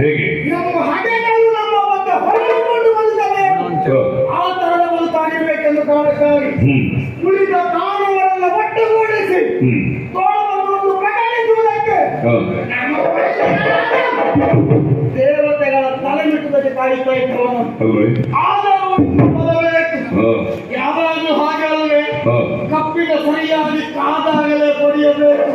ಹೇಗೆ ನಮ್ಮ ಹಗೆಗಳು ನಮ್ಮ ಮತ್ತೆ ಹೊರಕೊಂಡು ಬಂದರೆ ಆ ತರದ ಬದುಕಾಗಿರ್ಬೇಕೆಂದು ಕಾರಣಕ್ಕಾಗಿ ಉಳಿದ ಕಾರಣವರೆಲ್ಲ ಒಟ್ಟುಗೂಡಿಸಿ ತೋಳವನ್ನು ಪ್ರಕಟಿಸುವುದಕ್ಕೆ ದೇವತೆಗಳ ತಲೆಮಿಟ್ಟುವುದಕ್ಕೆ ಕಾಯುತ್ತಾ ಇತ್ತು. ಯಾವಾಗಲೂ ಹಾಗೆ ಅಲ್ಲವೇ? ಕಪ್ಪಿನ ಸರಿಯಾಗಿ ಕಾದಾಗಲೇ ಪಡೆಯಬೇಕು.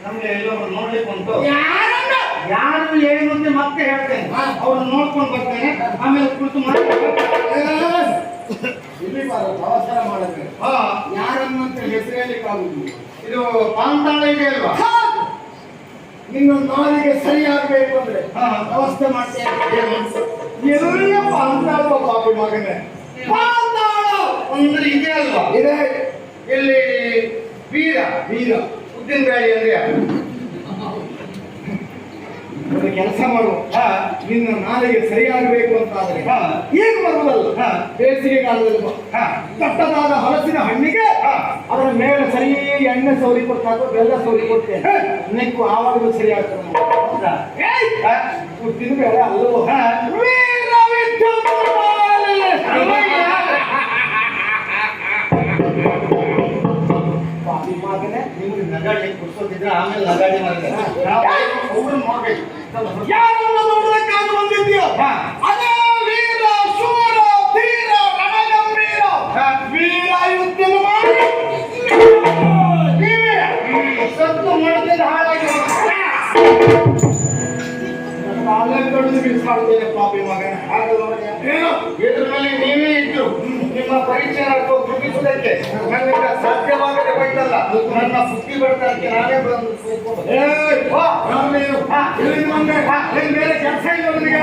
ನಮ್ಗೆ ಎಲ್ಲೊಬ್ರು ನೋಡ್ಲಿಕ್ಕೆ ಉಂಟು. ಯಾರು ಏನು ಅಂತ ಮತ್ತೆ ಹೇಳ್ತೇನೆ, ಅವ್ರನ್ನ ನೋಡ್ಕೊಂಡು ಬರ್ತೇನೆ, ಆಮೇಲೆ ಕುಳಿತು ಅವಸರ ಮಾಡಬೇಕು. ಯಾರನ್ನಂತ ಹೆಸರೇಲಿಕ್ಕಾಗುದು? ಇದು ಪಾಂತಾಳ ಇದೆ ಅಲ್ವಾ? ನಿನ್ನ ನಾಲಿಗೆ ಸರಿಯಾಗಬೇಕು ಅಂದ್ರೆ ವ್ಯವಸ್ಥೆ ಮಾಡ್ತೇನೆ. ಎಲ್ಲ ಪಾಂತಾಳ ಬಾಬು ಮಗನೇ. ಪಾಂತಾಳ ಅಂದ್ರೆ ಇದೆ ಅಲ್ವಾ? ಇದೆ. ಇಲ್ಲಿ ವೀರ ವೀರ ಉದ್ದಿನ ಬ್ಯಾಳಿ ಅಂದ್ರೆ ಒಂದು ಕೆಲಸ ಮಾಡುವ. ನಿನ್ನ ನಾಲಿಗೆ ಸರಿಯಾಗಬೇಕು ಅಂತಾದ್ರೆ ಈಗ ಬರುವುದಲ್ಲ, ಬೇಸಿಗೆ ಕಾಲದಲ್ಲಿ ದಟ್ಟದಾದ ಹಲಸಿನ ಹಣ್ಣಿಗೆ ಅದರ ಮೇಲೆ ಸರಿ ಎಣ್ಣೆ ಸೌರಿ ಕೊಟ್ಟಾಗ ಬೆಲ್ಲ ಸೌರಿ ಕೊಡ್ತೇನೆ. ನೆಕ್ಕು ಆವಾಗಲೂ ಸರಿಯಾಗ್ತದೆ. ಉದ್ದಿನ ಬೇಳೆ ಅಲ್ಲವೋ? ನಿಮ್ಗೆ ನಗಾಡಿ ಕುಡಿಸೋದಿದ್ರೆ ಆಮೇಲೆ ನಗಾಡಿ ಮಾಡಿದ್ರೆ ಅವ್ರನ್ನ ನೋಡ್ಬೇಕು. ಯಾರನ್ನ ನೋಡೋದಕ್ಕಾಗಿ ಬಂದಿದ್ಯೋ ಅದೇ ವೀರ ಶೂರ ಧೀರ ರಣಗಂಭೀರ ವೀರಾಯುದ್ಧನ ಮಾಡಿ ಸತ್ತು ಮಾಡಿದ್ರೆ ಹಾಳಾಗಿ ಕಡಿದು ಬಿಸಾಡ್ತೇನೆ ಪಾಪಿ ಮಗನ. ಏನು ಇದ್ರ ಮೇಲೆ ನೀವೇ ಇದ್ರು ನಿಮ್ಮ ಪರಿಚಯ ಮುಗಿಸುವುದಕ್ಕೆ ನನ್ನಿಂದ ಸಾಧ್ಯವಾಗದೆ ಹೋಯ್ತಲ್ಲ, ನನ್ನ ಬುದ್ಧಿ ಬರ್ತಕ್ಕೆ ನಾನೇ ಬಂದು ಬೇರೆ ಕೆಲಸ ಇಲ್ಲ ನನಗೆ.